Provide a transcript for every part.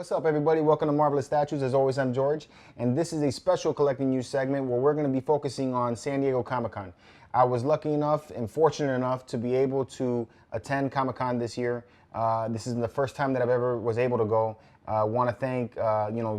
What's up, everybody? Welcome to Marvelous Statues. As always, I'm George, and this is a special collecting news segment where we're going to be focusing on San Diego Comic-Con. I was lucky enough and fortunate enough to be able to attend Comic-Con this year. This is the first time that I've ever was able to go. I want to thank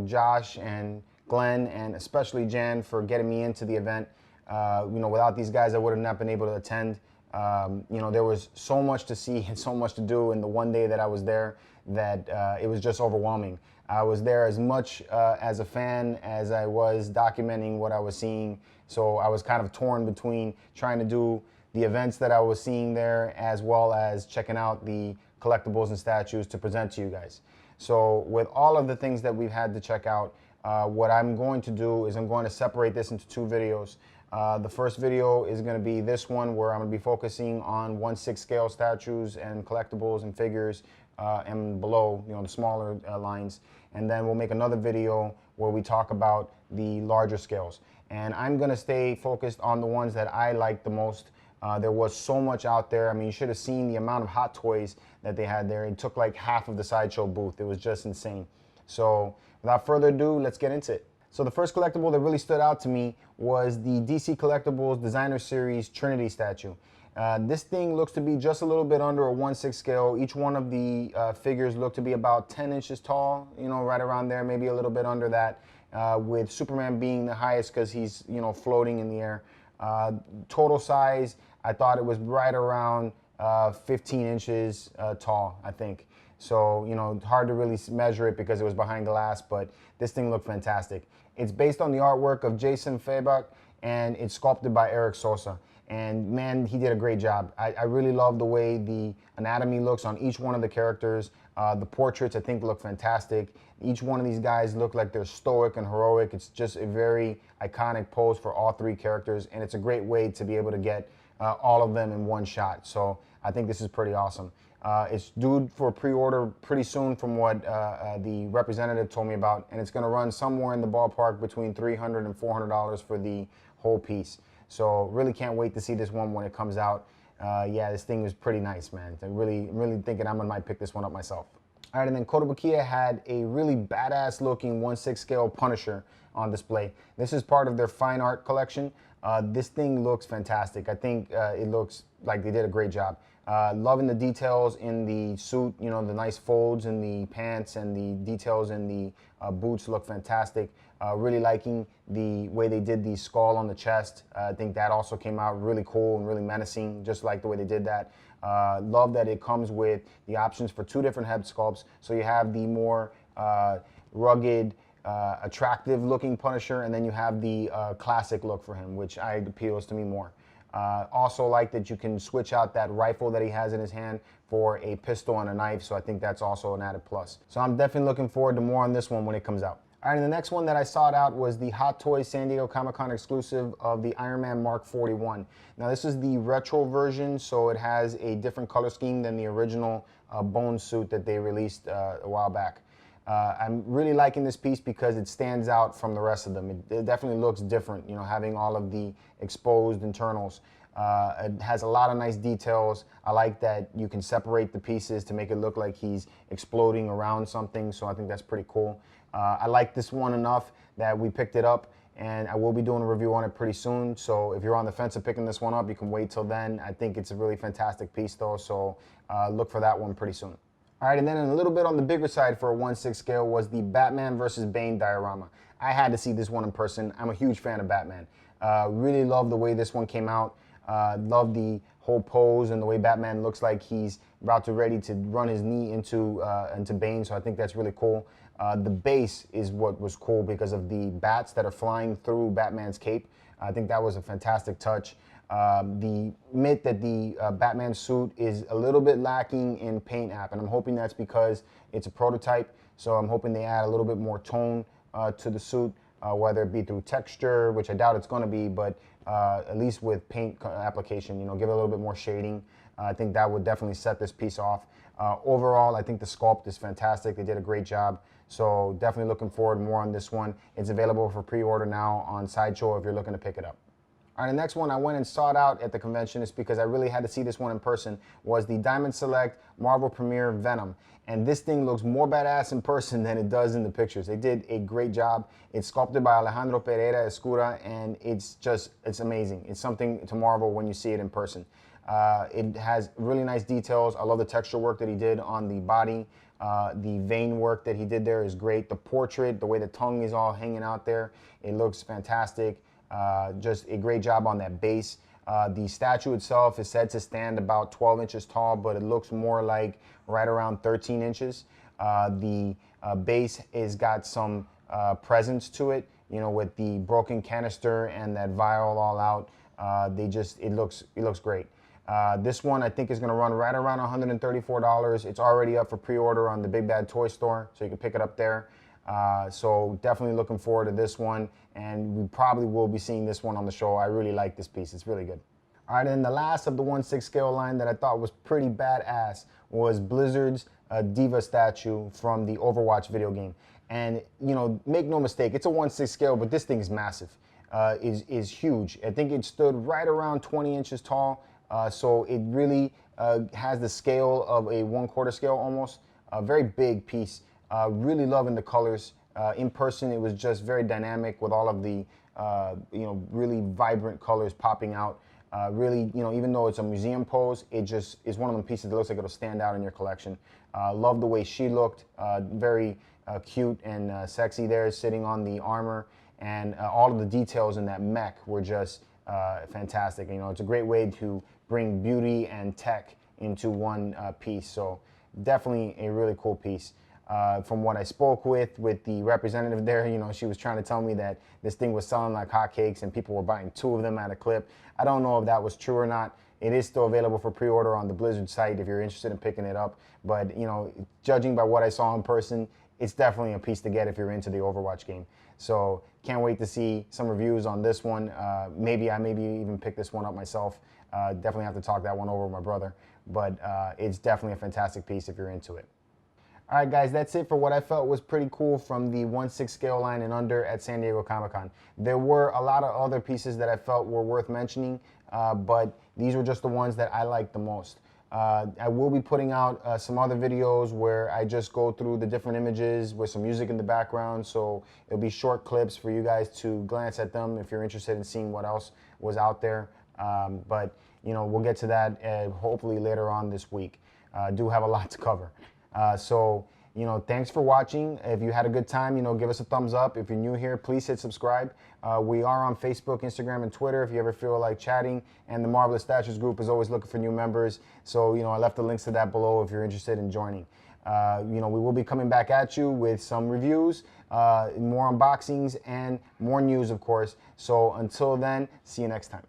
Josh and Glenn and especially Jan for getting me into the event. Without these guys, I would have not been able to attend. There was so much to see and so much to do in the one day that I was there that it was just overwhelming. I was there as much as a fan as I was documenting what I was seeing. So I was kind of torn between trying to do the events that I was seeing there as well as checking out the collectibles and statues to present to you guys. So with all of the things that we've had to check out, what I'm going to do is I'm going to separate this into two videos. The first video is going to be this one where I'm going to be focusing on 1/6 scale statues and collectibles and figures and below, the smaller lines. And then we'll make another video where we talk about the larger scales. And I'm going to stay focused on the ones that I like the most. There was so much out there. I mean, you should have seen the amount of hot toys that they had there. It took like half of the sideshow booth. It was just insane. So without further ado, let's get into it. So the first collectible that really stood out to me was the DC Collectibles Designer Series Trinity statue. This thing looks to be just a little bit under a 1/6 scale. Each one of the figures look to be about 10 inches tall, right around there, maybe a little bit under that, with Superman being the highest because he's, floating in the air. Total size, I thought it was right around 15 inches tall, I think. So, hard to really measure it because it was behind glass, but this thing looked fantastic. It's based on the artwork of Jason Fabok, and it's sculpted by Eric Sosa. And man, he did a great job. I really love the way the anatomy looks on each one of the characters. The portraits, I think, look fantastic. Each one of these guys look like they're stoic and heroic. It's just a very iconic pose for all three characters, and it's a great way to be able to get all of them in one shot. So I think this is pretty awesome. It's due for pre-order pretty soon from what the representative told me about, and it's going to run somewhere in the ballpark between $300 and $400 for the whole piece. So really can't wait to see this one when it comes out. Yeah, this thing was pretty nice, man. I'm really thinking I might pick this one up myself. All right, and then Kotobukiya had a really badass looking 1/6 scale Punisher on display. This is part of their fine art collection. This thing looks fantastic. I think it looks like they did a great job. Loving the details in the suit, the nice folds in the pants and the details in the boots look fantastic. Really liking the way they did the skull on the chest. I think that also came out really cool and really menacing, just like the way they did that. Love that it comes with the options for two different head sculpts. So you have the more rugged, attractive looking Punisher, and then you have the classic look for him, which appeals to me more. Also like that you can switch out that rifle that he has in his hand for a pistol and a knife, so I think that's also an added plus. So I'm definitely looking forward to more on this one when it comes out. All right, and the next one that I sought out was the Hot Toys San Diego Comic-Con exclusive of the Iron Man Mark 41. Now this is the retro version, so it has a different color scheme than the original bone suit that they released a while back. I'm really liking this piece because it stands out from the rest of them. It definitely looks different, having all of the exposed internals. It has a lot of nice details. I like that you can separate the pieces to make it look like he's exploding around something, so I think that's pretty cool. I like this one enough that we picked it up, and I will be doing a review on it pretty soon. So if you're on the fence of picking this one up, you can wait till then. I think it's a really fantastic piece though, so look for that one pretty soon. All right, and then a little bit on the bigger side for a 1/6 scale was the Batman versus Bane diorama. I had to see this one in person. I'm a huge fan of Batman. Really love the way this one came out. Love the whole pose and the way Batman looks like he's ready to run his knee into Bane, so I think that's really cool. The base is what was cool because of the bats that are flying through Batman's cape. I think that was a fantastic touch. The admit that the Batman suit is a little bit lacking in paint app, and I'm hoping that's because it's a prototype, so I'm hoping they add a little bit more tone to the suit, whether it be through texture, which I doubt it's going to be, but at least with paint application, give it a little bit more shading. I think that would definitely set this piece off. Overall, I think the sculpt is fantastic. They did a great job, so definitely looking forward more on this one. It's available for pre-order now on Sideshow if you're looking to pick it up. All right, the next one I went and sought out at the convention is because I really had to see this one in person, was the Diamond Select Marvel Premiere Venom. And this thing looks more badass in person than it does in the pictures. They did a great job. It's sculpted by Alejandro Pereira Escura, and it's amazing. It's something to marvel when you see it in person. It has really nice details. I love the texture work that he did on the body. The vein work that he did there is great. The portrait, the way the tongue is all hanging out there, it looks fantastic. Just a great job on that base. The statue itself is said to stand about 12 inches tall, but it looks more like right around 13 inches. The base has got some presence to it, you know, with the broken canister and that vial all out. It looks great. This one I think is going to run right around $134. It's already up for pre-order on the Big Bad Toy Store, so you can pick it up there. So definitely looking forward to this one, and we probably will be seeing this one on the show. I really like this piece. It's really good. All right, and the last of the 1/6 scale line that I thought was pretty badass was Blizzard's D.Va statue from the Overwatch video game. And, you know, make no mistake, it's a 1/6 scale, but this thing is massive, is huge. I think it stood right around 20 inches tall, so it really has the scale of a 1/4 scale almost. A very big piece. Really loving the colors. In person, it was just very dynamic with all of the, really vibrant colors popping out. Really, even though it's a museum pose, it just is one of the pieces that looks like it'll stand out in your collection. Love the way she looked. Very cute and sexy there, sitting on the armor. And all of the details in that mech were just fantastic. You know, it's a great way to bring beauty and tech into one piece. So definitely a really cool piece. From what I spoke with the representative there, you know, she was trying to tell me that this thing was selling like hotcakes and people were buying 2 of them at a clip. I don't know if that was true or not. It is still available for pre-order on the Blizzard site if you're interested in picking it up. But, you know, judging by what I saw in person, it's definitely a piece to get if you're into the Overwatch game. So can't wait to see some reviews on this one. Maybe even pick this one up myself. Definitely have to talk that one over with my brother. But it's definitely a fantastic piece if you're into it. All right, guys, that's it for what I felt was pretty cool from the 1/6 scale line and under at San Diego Comic-Con. There were a lot of other pieces that I felt were worth mentioning, but these were just the ones that I liked the most. I will be putting out some other videos where I just go through the different images with some music in the background, so it'll be short clips for you guys to glance at them if you're interested in seeing what else was out there. But, you know, we'll get to that hopefully later on this week. Do have a lot to cover. So, you know, thanks for watching. If you had a good time, you know, give us a thumbs up. If you're new here, please hit subscribe. We are on Facebook, Instagram, and Twitter if you ever feel like chatting. And the Marvelous Statues group is always looking for new members. So, you know, I left the links to that below if you're interested in joining. You know, we will be coming back at you with some reviews, more unboxings, and more news, of course. So until then, see you next time.